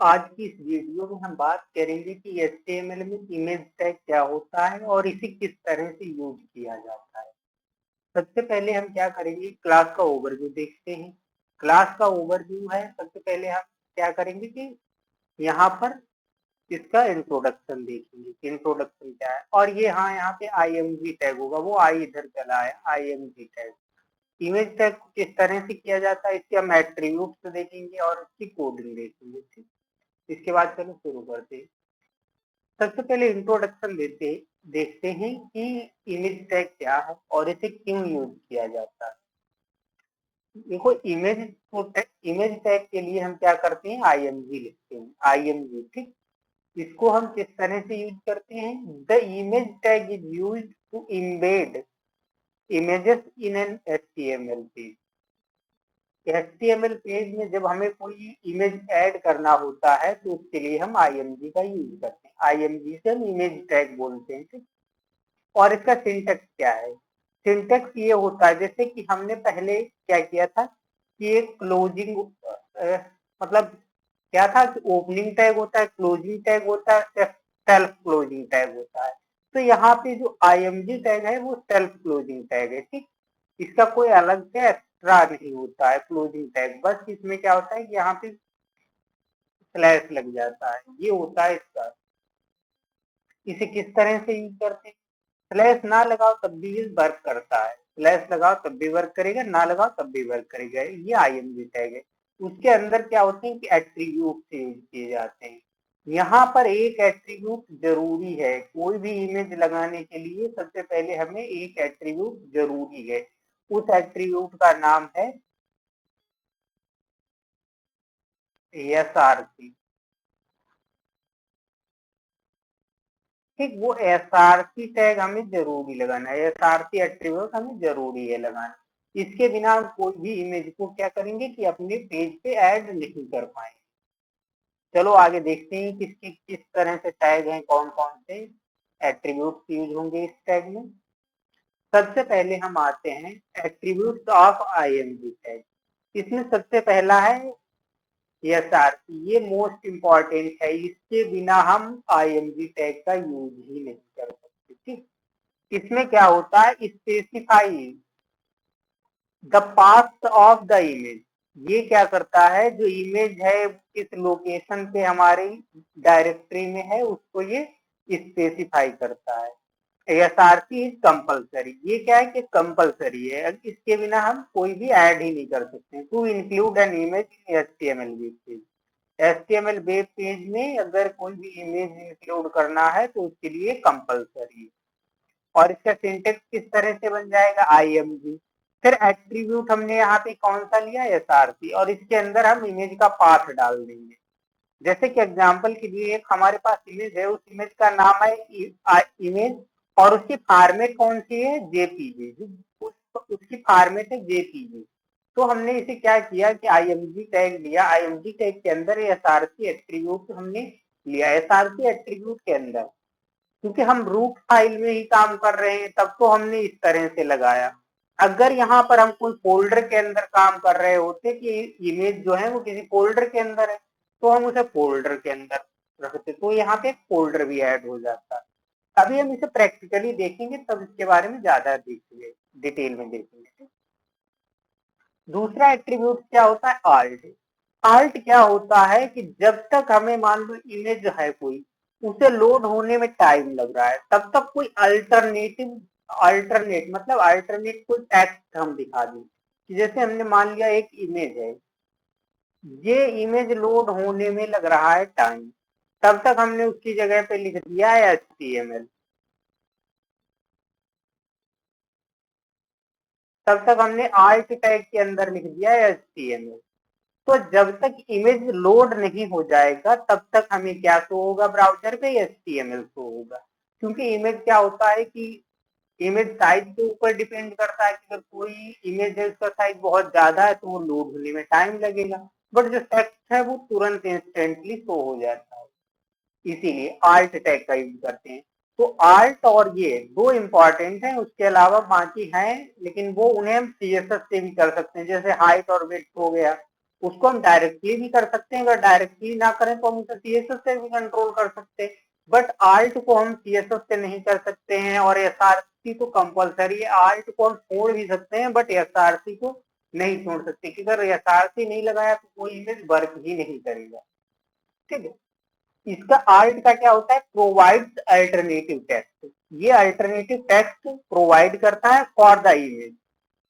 आज की इस वीडियो में हम बात करेंगे कि HTML में इमेज टैग क्या होता है और इसे किस तरह से यूज किया जाता है। सबसे पहले हम क्या करेंगे, क्लास का ओवरव्यू देखते हैं। क्लास का ओवरव्यू है, सबसे पहले हम क्या करेंगे कि यहाँ पर इसका इंट्रोडक्शन देखेंगे। इंट्रोडक्शन क्या है, और ये हाँ यहाँ पे IMG टैग होगा, वो आई इधर चला है IMG टैग। इमेज टैग को किस तरह से किया जाता है इसके हम एट्रीब्यूट्स देखेंगे और इसकी कोडिंग देखेंगे। ठीक, इसके बाद चलो शुरू करते हैं। सबसे पहले इंट्रोडक्शन देखते हैं कि इमेज टैग क्या है और इसे क्यों यूज किया जाता है। देखो, इमेज टैग के लिए हम क्या करते हैं, IMG लिखते हैं, IMG। ठीक, इसको हम किस तरह से यूज करते हैं, the image tag is use to embed images in an HTML page. HTML page में जब हमें कोई इमेज ऐड करना होता है तो उसके लिए हम IMG का यूज करते हैं। IMG से हम इमेज टैग बोलते हैं। ठीक, और इसका सिंटेक्स क्या है, सिंटेक्स ये होता है जैसे कि हमने पहले क्या किया था कि एक क्लोजिंग मतलब क्या था कि ओपनिंग टैग होता है, क्लोजिंग टैग होता है, सेल्फ क्लोजिंग टैग होता है। तो यहाँ पे जो IMG टैग है वो सेल्फ क्लोजिंग टैग है। ठीक, इसका कोई अलग से एक्स्ट्रा नहीं होता है क्लोजिंग टैग, बस इसमें क्या होता है कि यहाँ पे स्लैश लग जाता है, ये होता है इसका। इसे किस तरह से यूज करते हैं, स्लैश ना लगाओ तब भी ये वर्क करता है, स्लैश लगाओ तब भी वर्क करेगा, ना लगाओ तब भी वर्क करेगा, ये IMG टैग है। उसके अंदर क्या होते हैं कि एट्रीब्यूट यूज किए जाते हैं। यहाँ पर एक एट्रीब्यूट जरूरी है, कोई भी इमेज लगाने के लिए सबसे पहले हमें एक एट्रीब्यूट जरूरी है। उस एट्रीब्यूट का नाम है SRC। ठीक, वो SRC टैग हमें जरूरी लगाना है, SRC एट्रीब्यूट हमें जरूरी है लगाना। इसके बिना हम कोई भी इमेज को क्या करेंगे कि अपने पेज पे ऐड नहीं कर पाएंगे। चलो आगे देखते हैं किसकी किस तरह से टैग हैं, कौन कौन से एट्रीब्यूट यूज होंगे इस टैग में। सबसे पहले हम आते हैं एट्रीब्यूट्स ऑफ IMG टैग। इसमें सबसे पहला है SRC, ये मोस्ट इंपॉर्टेंट है, इसके बिना हम IMG टैग का यूज ही नहीं कर सकते। ठीक, इसमें क्या होता है, specify the path of the image. ये क्या करता है, जो इमेज है किस लोकेशन पे हमारी डायरेक्टरी में है उसको ये स्पेसिफाई करता है। SRC इज कंपलसरी, ये क्या है कि कंपलसरी है, इसके बिना हम कोई भी ऐड ही नहीं कर सकते। To include an image in HTML web page, HTML web page में अगर कोई भी इमेज इंक्लूड करना है तो उसके लिए कंपलसरी है। और इसका सिंटेक्स किस तरह से बन जाएगा, IMG। फिर एट्रीब्यूट हमने यहाँ पे कौन सा लिया, SRC, और इसके अंदर हम इमेज का पाथ डाल देंगे। जैसे कि एग्जांपल के लिए एक हमारे पास इमेज है, उस इमेज का नाम है इमेज और उसकी फॉर्मेट कौन सी है, JPG। उसकी फॉर्मेट है JPG। तो हमने इसे क्या किया कि IMG टैग लिया, IMG टैग के अंदर SRC एट्रीब्यूट हमने लिया। SRC एट्रीब्यूट के अंदर क्योंकि हम रूट फाइल में ही काम कर रहे हैं तब तो हमने इस तरह से लगाया। अगर यहाँ पर हम कोई फोल्डर के अंदर काम कर रहे होते कि इमेज जो है वो किसी फोल्डर के अंदर है तो हम उसे फोल्डर के अंदर रखते, तो यहाँ पे एक फोल्डर भी ऐड हो जाता। अभी हम इसे प्रैक्टिकली देखेंगे तब इसके बारे में ज्यादा देखेंगे, डिटेल में देखेंगे। दूसरा एट्रीब्यूट क्या होता है, आल्ट। आल्ट क्या होता है कि जब तक हमें मान लो इमेज जो है कोई उसे लोड होने में टाइम लग रहा है तब तक कोई अल्टरनेट मतलब अल्टरनेट कोई टेक्स्ट हम दिखा दें कि जैसे हमने मान लिया एक इमेज है, ये इमेज लोड होने में लग रहा है टाइम, तब तक हमने उसकी जगह पे लिख दिया है HTML। तब तक हमने आल्ट टैग के अंदर लिख दिया है HTML। तो जब तक इमेज लोड नहीं हो जाएगा तब तक हमें क्या शो होगा, ब्राउजर पे HTML शो होगा। क्योंकि इमेज क्या होता है कि इमेज साइज के ऊपर डिपेंड करता है कि अगर कोई इमेज है उसका साइज बहुत ज्यादा है तो वो लोड होने में टाइम लगेगा, बट जो टेक्स्ट है वो तुरंत इंस्टेंटली शो हो जाता है। इसीलिए आल्ट टैग का यूज करते हैं। तो आल्ट और ये दो इंपॉर्टेंट हैं, उसके अलावा बाकी हैं लेकिन वो उन्हें हम CSS से भी कर सकते हैं, जैसे हाइट और विड्थ हो गया, उसको हम डायरेक्टली भी कर सकते हैं, अगर डायरेक्टली ना करें तो हम उसे सीएसएस से भी कंट्रोल कर सकते हैं, बट आल्ट को हम सीएसएस से नहीं कर सकते हैं, और एसआरसी तो कंपलसरी है। आल्ट को हम छोड़ भी सकते हैं बट एसआरसी को नहीं छोड़ सकते, क्योंकि अगर एसआरसी नहीं लगाया तो कोई इमेज वर्क ही नहीं करेगा। ठीक है, इसका आल्ट का क्या होता है, प्रोवाइड्स अल्टरनेटिव टेक्स्ट। ये अल्टरनेटिव टेक्स्ट प्रोवाइड करता है for the image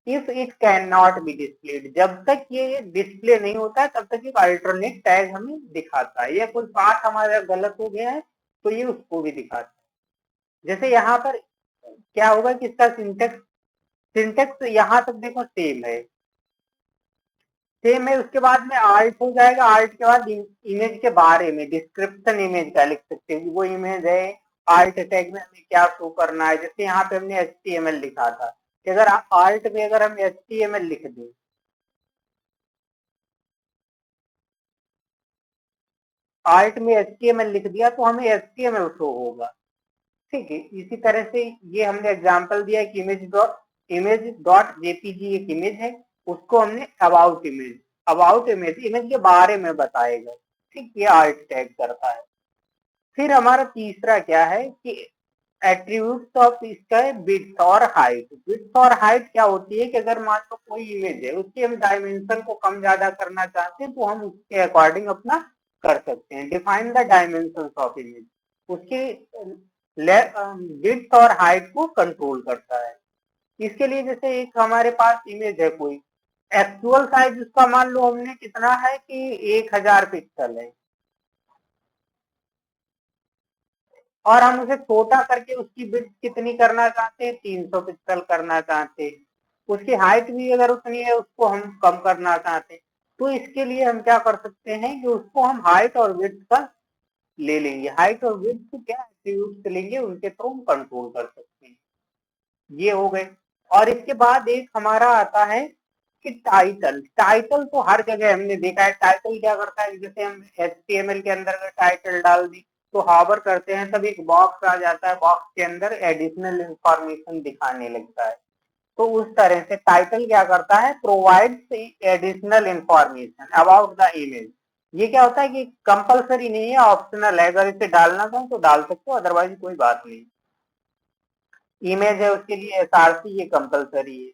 if it can not be displayed. जब तक ये डिस्प्ले नहीं होता है तब तक एक अल्टरनेट टैग हमें दिखाता है, या कोई पार्ट हमारा गलत हो गया है तो ये उसको भी दिखाता है। जैसे यहाँ पर क्या होगा कि इसका सिंटेक्स सिंटेक्स यहाँ तक देखो सेम है, उसके बाद में आल्ट हो जाएगा, आल्ट के बाद इमेज के बारे में डिस्क्रिप्शन इमेज का लिख सकते हैं, वो इमेज है, आल्ट टैग में हमें क्या शो करना है। जैसे यहाँ पे हमने HTML लिखा था, कि अगर आल्ट में अगर हम HTML लिख दें, आल्ट में HTML लिख दिया तो हमें HTML शो होगा। ठीक है, इसी तरह से ये हमने एग्जांपल दिया कि इमेज डॉट जेपीजी एक इमेज है, उसको हमने अबाउट इमेज इमेज के बारे में बताएगा। ठीक, ये आल्ट टैग करता है। फिर हमारा तीसरा क्या है कि एट्रीब्यूट्स ऑफ इसका है विड्थ और हाइट। विड्थ और हाइट क्या होती है कि अगर मान लो कोई इमेज है, उसके हम डायमेंशन को कम ज्यादा करना चाहते हैं तो हम उसके अकॉर्डिंग अपना कर सकते हैं। Define the dimension of image, उसके विड्थ और हाइट को कंट्रोल करता है। इसके लिए जैसे एक हमारे पास इमेज है कोई, एक्चुअल साइज उसका मान लो हमने कितना है कि 1000 पिक्सल है, और हम उसे छोटा करके उसकी विड्थ कितनी करना चाहते हैं, 300 पिक्सल करना चाहते हैं। उसकी हाइट भी अगर उतनी है उसको हम कम करना चाहते हैं, तो इसके लिए हम क्या कर सकते हैं कि उसको हम हाइट और विड्थ का ले लेंगे, हाइट और विड्थ क्या एट्रीब्यूट्स लेंगे, उनके थ्रू हम कंट्रोल कर सकते हैं। ये हो गए। और इसके बाद एक हमारा आता है कि टाइटल। टाइटल तो हर जगह हमने देखा है, टाइटल क्या करता है, जैसे हम HTML के अंदर अगर टाइटल डाल दी तो हावर करते हैं तब एक बॉक्स आ जाता है, बॉक्स के अंदर एडिशनल इंफॉर्मेशन दिखाने लगता है। तो उस तरह से टाइटल क्या करता है, provides additional information about the image. ये क्या होता है कि कंपलसरी नहीं है, ऑप्शनल है, अगर इसे डालना चाहो तो डाल सकते हो, अदरवाइज कोई बात नहीं। इमेज है उसके लिए एसआरसी ये कंपलसरी है।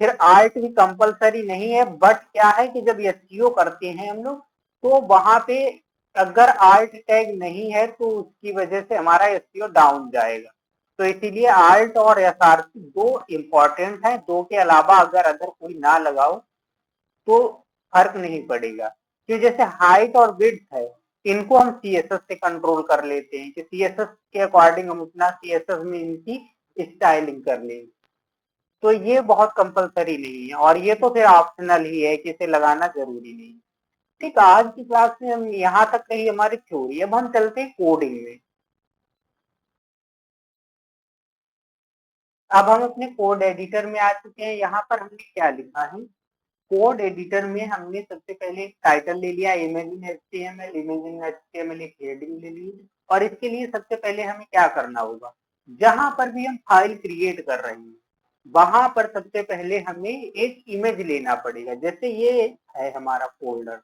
फिर आर्ट भी कंपलसरी नहीं है, बट क्या है कि जब एसईओ करते हैं हम लोग तो वहां पे अगर आर्ट टैग नहीं है तो उसकी वजह से हमारा एसईओ डाउन जाएगा। तो इसीलिए आर्ट और एसआरसी दो इंपॉर्टेंट है, दो के अलावा अगर कोई ना लगाओ तो फर्क नहीं पड़ेगा। कि जैसे हाइट और विड्थ है, इनको हम सीएसएस से कंट्रोल कर लेते हैं कि सीएसएस के अकॉर्डिंग हम अपना सीएसएस में इनकी स्टाइलिंग कर लेंगे। तो ये बहुत कंपलसरी नहीं है, और ये तो फिर ऑप्शनल ही है कि इसे लगाना जरूरी नहीं। ठीक, आज की क्लास में हम यहाँ तक कही हमारी थ्योरी, अब हम चलते हैं कोडिंग में। अब हम अपने कोड एडिटर में आ चुके हैं। यहाँ पर हमने क्या लिखा है, कोड एडिटर में हमने सबसे पहले टाइटल ले लिया, image in HTML, image in HTML एक हेडिंग ले ली। और इसके लिए सबसे पहले हमें क्या करना होगा, जहां पर भी हम फाइल क्रिएट कर रहे हैं वहां पर सबसे पहले हमें एक इमेज लेना पड़ेगा। जैसे ये है हमारा फोल्डर,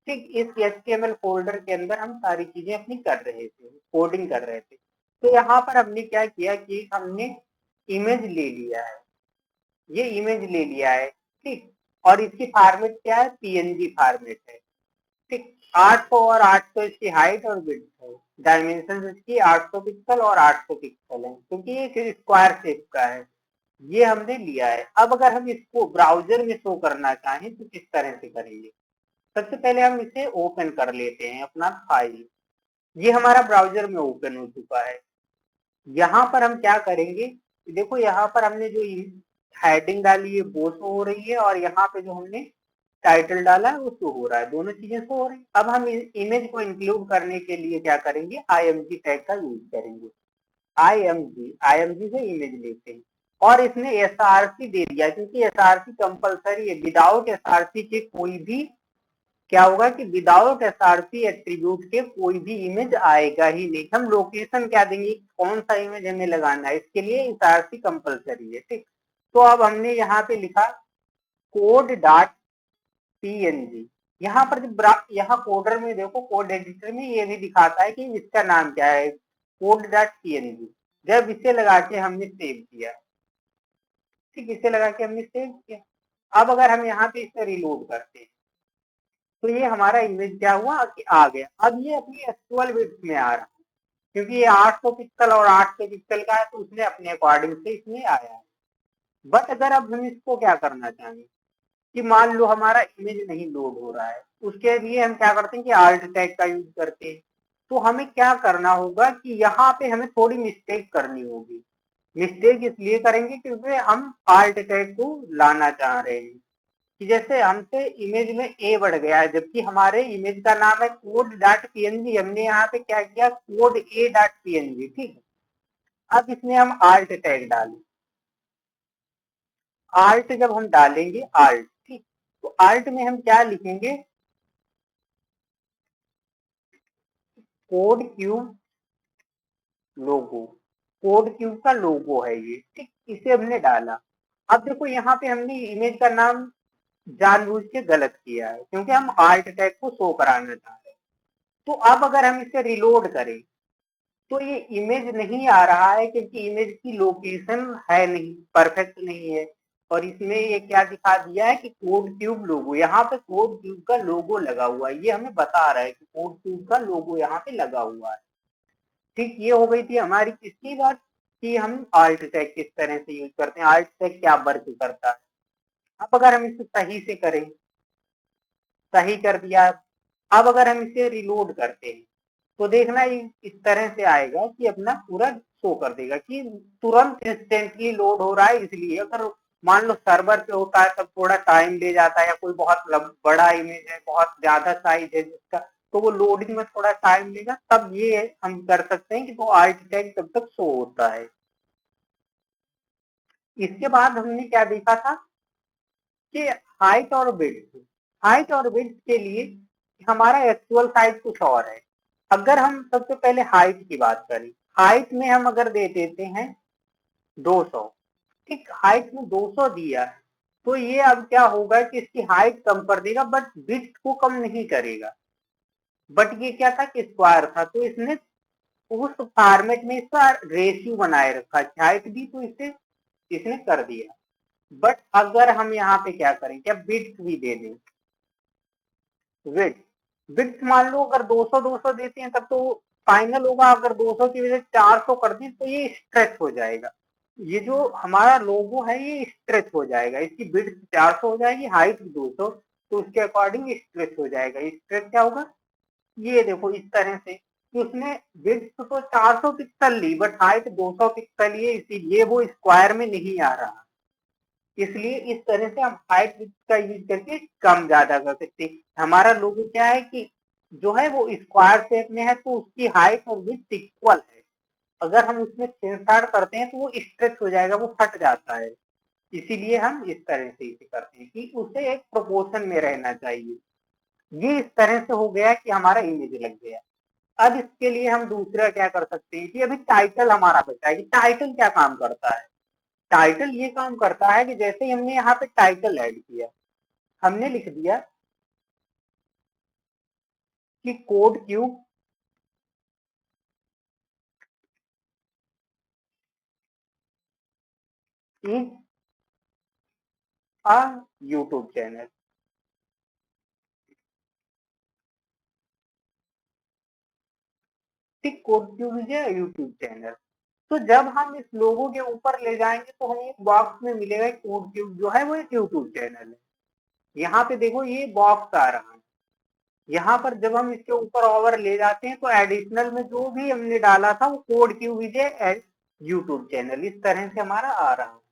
ठीक, इस एचटीएमएल फोल्डर के अंदर हम सारी चीजें अपनी कर रहे थे, कोडिंग कर रहे थे। तो यहाँ पर हमने क्या किया कि हमने इमेज ले लिया है, ये इमेज ले लिया है, ठीक, और इसकी फॉर्मेट क्या है, पीएनजी फॉर्मेट है। ठीक, 800 और 800 इसकी हाइट और विड्थ है, डायमेंशन इसकी 800 पिक्सल और 800 पिक्सल है, क्योंकि ये स्क्वायर शेप का है। ये हमने लिया है। अब अगर हम इसको ब्राउजर में शो करना चाहें तो किस तरह से करेंगे, सबसे पहले हम इसे ओपन कर लेते हैं अपना फाइल। ये हमारा ब्राउजर में ओपन हो चुका है। यहाँ पर हम क्या करेंगे, देखो यहाँ पर हमने जो हेडिंग डाली है वो शो हो रही है, और यहाँ पे जो हमने टाइटल डाला है वो शो हो रहा है, दोनों चीजें शो हो रही है। अब हम इमेज को इंक्लूड करने के लिए क्या करेंगे, आईएमजी टैग का यूज करेंगे। आईएमजी से इमेज लेते हैं, और इसने एसआरसी दे दिया, क्योंकि एसआरसी कंपलसरी है। विदाउट एसआरसी के कोई भी क्या होगा कि विदाउट एसआरसी एट्रीब्यूट के कोई भी इमेज आएगा ही नहीं। हम लोकेशन क्या देंगे, कौन सा इमेज हमें लगाना है, इसके लिए एसआरसी कंपलसरी है। ठीक, तो अब हमने यहाँ पे लिखा कोड डॉट पीएनजी, यहाँ पर जब यहाँ कोडर में देखो, कोड एडिटर में ये भी दिखाता है कि इसका नाम क्या है, code.png। जब इसे लगा के हमने सेव किया, ठीक, इसे लगा के हमने सेव किया, अब अगर हम यहाँ पे इसे रिलोड करते हैं तो ये हमारा इमेज क्या हुआ कि आ गया। अब ये अपनी एक्चुअल विड्थ में आ रहा है, क्योंकि ये 800 पिक्सल और 800 पिक्सल का है, तो उसने अपने अकॉर्डिंग से इसमें आया है। बट अगर अब हम इसको क्या करना चाहेंगे कि मान लो हमारा इमेज नहीं लोड हो रहा है, उसके लिए हम क्या करते हैं कि आल्ट टैग का यूज करते हैं। तो हमें क्या करना होगा कि यहाँ पे हमें थोड़ी मिस्टेक करनी होगी। मिस्टेक इसलिए करेंगे क्योंकि हम आल्ट टैग को लाना चाह रहे हैं, कि जैसे हमसे इमेज में ए बढ़ गया है, जबकि हमारे इमेज का नाम है code.png, हमने यहाँ पे क्या किया, code.a.png, ठीक है। अब इसमें हम आल्ट टैग डालें, आल्ट जब हम डालेंगे आल्ट, ठीक, तो आल्ट में हम क्या लिखेंगे, कोड क्यूब लोगो, कोड क्यूब का लोगो है ये, ठीक, इसे हमने डाला। अब देखो यहाँ पे हमने इमेज का नाम जानबूझ के गलत किया है, क्योंकि हम आल्ट टैग को शो कराना चाह रहे हैं। तो अब अगर हम इसे रिलोड करें तो ये इमेज नहीं आ रहा है, क्योंकि इमेज की लोकेशन है नहीं, परफेक्ट नहीं है। और इसमें ये क्या दिखा दिया है कि कोड क्यूब लोगो, यहाँ पे कोड क्यूब का लोगो लगा हुआ है, ये हमें बता रहा है कि कोड क्यूब का लोगो यहाँ पे लगा हुआ है। ठीक, ये हो गई थी हमारी किसकी बात, कि हम आल्ट टैग किस तरह से यूज करते हैं, आल्ट टैग क्या वर्क करता है। अब अगर हम इसे सही से करें, सही कर दिया, अब अगर हम इसे रिलोड करते हैं तो देखना इस तरह से आएगा कि अपना पूरा शो कर देगा कि तुरंत इंस्टेंटली लोड हो रहा है। इसलिए अगर मान लो सर्वर पे होता है तब थोड़ा टाइम ले जाता है, या कोई बहुत बड़ा इमेज है, बहुत ज्यादा साइज है जिसका, तो वो लोडिंग में थोड़ा टाइम लेगा, तब ये हम कर सकते हैं कि वो आल्ट टैग तब तक शो होता है। इसके बाद हमने क्या देखा था कि हाइट और विड्थ, हाइट और विड्थ के लिए हमारा एक्चुअल साइज कुछ और है। अगर हम सबसे पहले हाइट की बात करें, हाइट में हम अगर दे देते हैं 200, ठीक, हाइट में 200 दिया, तो ये अब क्या होगा कि इसकी हाइट कम कर देगा बट विड्थ को कम नहीं करेगा। बट ये क्या था कि स्क्वायर था, तो इसने उस फॉर्मेट में इसका रेशियो बनाए रखा, हाइट भी तो इसे इसने कर दिया। बट अगर हम यहाँ पे क्या करें, क्या विड्थ भी दे दें, विड्थ, विड्थ मान लो अगर 200 200 देते हैं तब तो फाइनल होगा, अगर 200 की वजह 400 कर दी तो ये स्ट्रेच हो जाएगा। ये जो हमारा लोगो है ये स्ट्रेच हो जाएगा, इसकी विड्थ 400 हो जाएगी, हाइट 200, तो उसके अकॉर्डिंग स्ट्रेच हो जाएगा। स्ट्रेच क्या होगा, ये देखो इस तरह से कि उसने विड्थ तो 400 पिक्सल ली बट हाइट 200 पिक्सल ही है, इसीलिए वो स्क्वायर में नहीं आ रहा। इसलिए इस तरह से हम हाइट विड्थ का यूज करके कम ज्यादा कर सकते हैं। हमारा लोगो क्या है कि जो है वो स्क्वायर शेप में है, तो उसकी हाइट और विड्थ इक्वल है। अगर हम उसमें छेड़छाड़ करते हैं तो वो स्ट्रेच हो जाएगा, वो फट जाता है। इसीलिए हम इस तरह से इसे करते हैं कि उसे एक प्रोपोर्शन में रहना चाहिए। ये इस तरह से हो गया कि हमारा इमेज लग गया। अब इसके लिए हम दूसरा क्या कर सकते हैं कि अभी टाइटल हमारा बचा है, कि टाइटल क्या काम करता है। टाइटल ये काम करता है कि जैसे ही हमने यहाँ पे टाइटल ऐड किया, हमने लिख दिया कि Code Cube is a YouTube channel, ठीक, Code Cube is a YouTube channel. तो जब हम इस लोगो के ऊपर ले जाएंगे तो हमें एक बॉक्स में मिलेगा, कोड क्यूब जो है वो एक यूट्यूब चैनल है। यहाँ पे देखो ये बॉक्स आ रहा है, यहाँ पर जब हम इसके ऊपर ओवर ले जाते हैं तो एडिशनल में जो भी हमने डाला था वो code Cube is a YouTube channel, इस तरह से हमारा आ रहा है।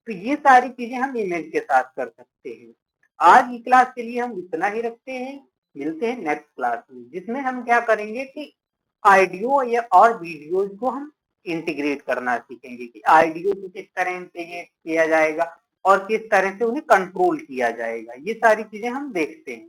तो ये सारी चीजें हम इमेज के साथ कर सकते हैं। आज की क्लास के लिए हम इतना ही रखते हैं, मिलते हैं नेक्स्ट क्लास में, जिसमें हम क्या करेंगे कि ऑडियो या और वीडियोज को हम इंटीग्रेट करना सीखेंगे, कि ऑडियो को किस तरह इंटीग्रेट किया जाएगा और किस तरह से उन्हें कंट्रोल किया जाएगा। ये सारी चीजें हम देखते हैं।